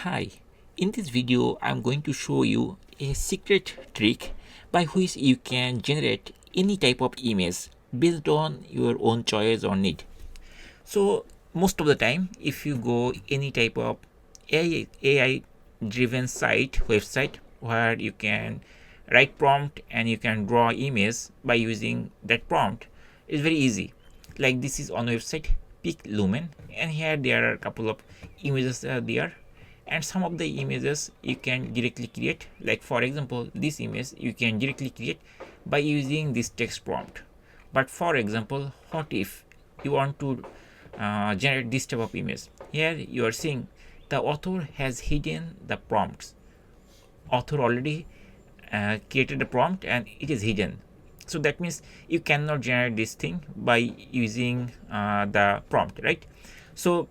Hi, in this video I'm going to show you a secret trick by which you can generate any type of image based on your own choice or need. So most of the time if you go any type of AI driven website where you can write prompt and you can draw image by using that prompt, it's very easy. Like this is on website Pick Lumen, and here there are a couple of images there, and some of the images you can directly create. Like for example, this image you can directly create by using this text prompt. But for example, what if you want to generate this type of image? Here you are seeing the author has hidden the prompts. Author already created the prompt and it is hidden. So that means you cannot generate this thing by using the prompt, right? So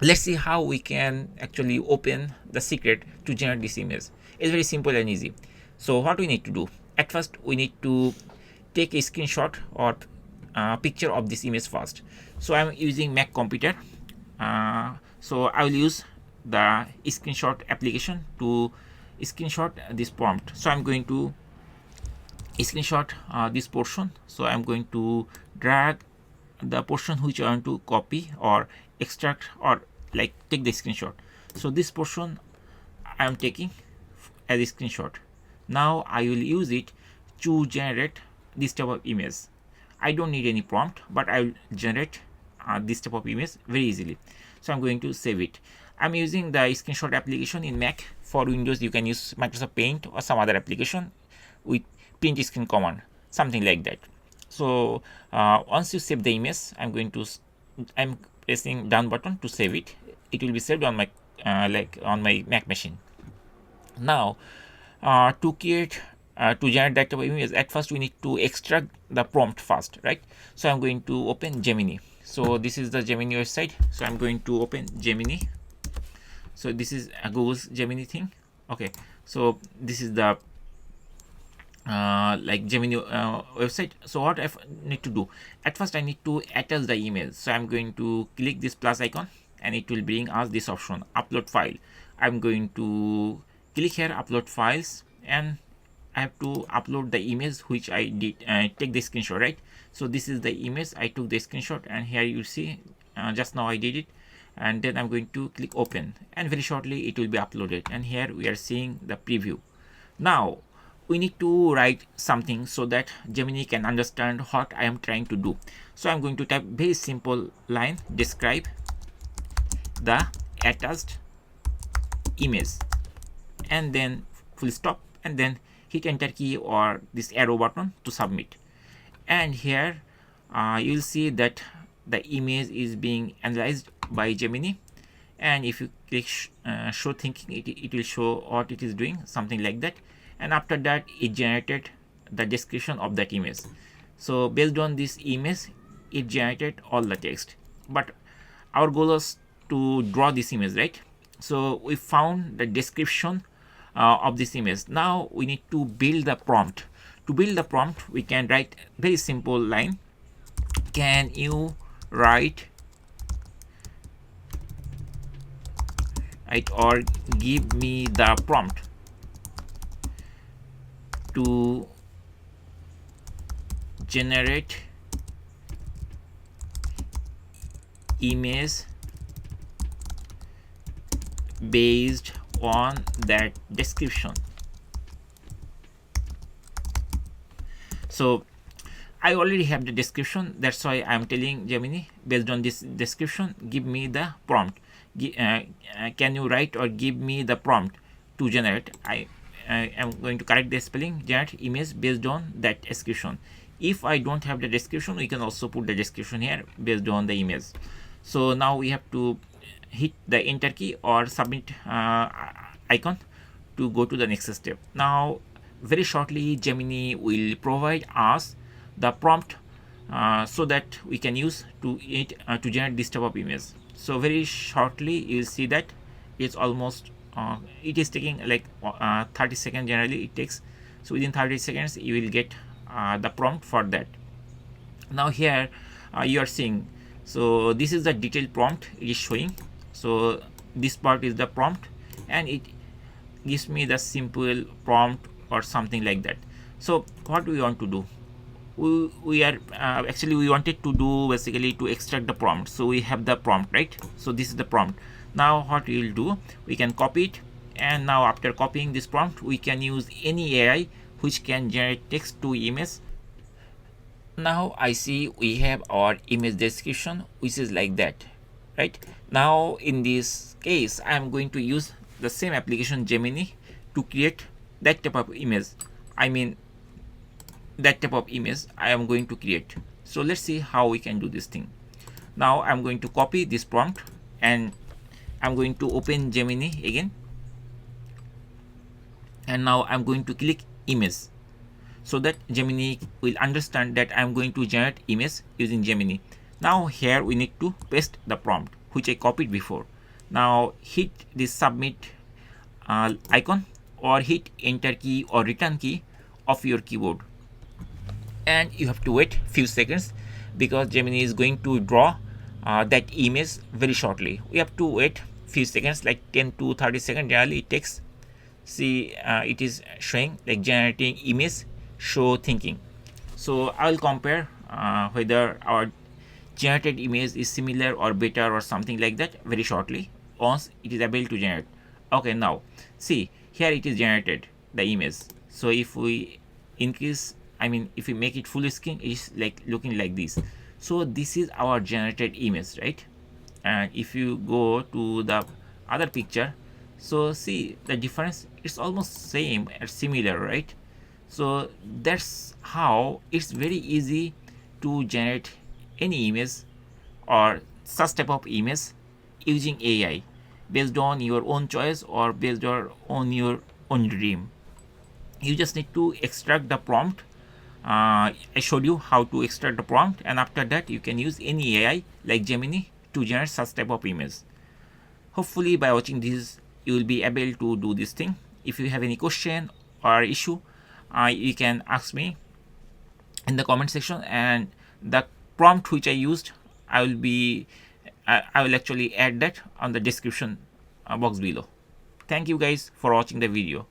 let's see how we can actually open the secret to generate this image. It's very simple and easy. So what we need to do, at first we need to take a screenshot or picture of this image first. So I'm using Mac computer, so I will use the screenshot application to screenshot this prompt. So I'm going to screenshot this portion. So I'm going to drag the portion which I want to copy or extract or like take the screenshot. So this portion I am taking as a screenshot. Now I will use it to generate this type of image. I don't need any prompt, but I will generate this type of image very easily. So I'm going to save it. I'm using the screenshot application in Mac. For Windows you can use Microsoft Paint or some other application with print screen command, something like that. So once you save the image, I'm pressing down button to save it. It will be saved on my on my Mac machine. Now to create to generate that type of image, at first we need to extract the prompt first, right? So I'm going to open Gemini. So this is the Gemini website. So I'm going to open Gemini. So this is a Google's Gemini thing. Okay, so this is the like Gemini website. So what I need to do, at first I need to attach the image. So I'm going to click this plus icon and it will bring us this option, upload file. I'm going to click here, upload files, and I have to upload the image which I did take the screenshot, right? So this is the image I took the screenshot, and here you see just now I did it. And then I'm going to click open, and very shortly it will be uploaded, and here we are seeing the preview. Now we need to write something so that Gemini can understand what I am trying to do. So I'm going to type very simple line, describe the attached image, and then full stop, and then hit enter key or this arrow button to submit. And here you'll see that the image is being analyzed by Gemini, and if you click show thinking, it will show what it is doing, something like that. And after that it generated the description of that image. So based on this image it generated all the text, but our goal was to draw this image, right? So we found the description of this image. Now we need to build the prompt. To build the prompt, we can write very simple line, can you write or give me the prompt to generate image based on that description. So I already have the description, that's why I'm telling Gemini, based on this description, give me the prompt. Can you write or give me the prompt to generate, I am going to correct the spelling, generate image based on that description. If I don't have the description, we can also put the description here based on the image. So now we have to hit the enter key or submit icon to go to the next step. Now very shortly Gemini will provide us the prompt so that we can use to generate this type of image. So very shortly you will see that it's almost it is taking like 30 seconds generally it takes. So within 30 seconds you will get the prompt for that. Now here you are seeing, so this is the detailed prompt it is showing. So this part is the prompt, and it gives me the simple prompt or something like that. So what we want to do, we are actually we wanted to do basically to extract the prompt. So we have the prompt, right? So this is the prompt. Now what we will do, we can copy it, and now after copying this prompt, we can use any AI which can generate text to image. Now I see we have our image description, which is like that, right? Now in this case, I am going to use the same application Gemini to create that type of image. I mean, that type of image I am going to create. So let's see how we can do this thing. Now I'm going to copy this prompt, and I'm going to open Gemini again, and now I'm going to click image, so that Gemini will understand that I'm going to generate image using Gemini. Now here we need to paste the prompt which I copied before. Now hit this submit icon, or hit enter key or return key of your keyboard, and you have to wait few seconds because Gemini is going to draw that image very shortly. We have to wait few seconds, like 10 to 30 seconds generally it takes. See, it is showing like generating image show thinking. So I will compare whether our generated image is similar or better or something like that very shortly once it is able to generate. Okay, now see, here it is generated the image. So if we increase, I mean if we make it full screen, it is like looking like this. So this is our generated image, right? And if you go to the other picture, so see the difference, it's almost same or similar, right? So that's how it's very easy to generate any image or such type of image using AI based on your own choice or based on your own dream. You just need to extract the prompt. I showed you how to extract the prompt, and after that you can use any AI like Gemini to generate such type of image. Hopefully by watching this you will be able to do this thing. If you have any question or issue, you can ask me in the comment section, and the prompt which I used, I will actually add that on the description box below. Thank you guys for watching the video.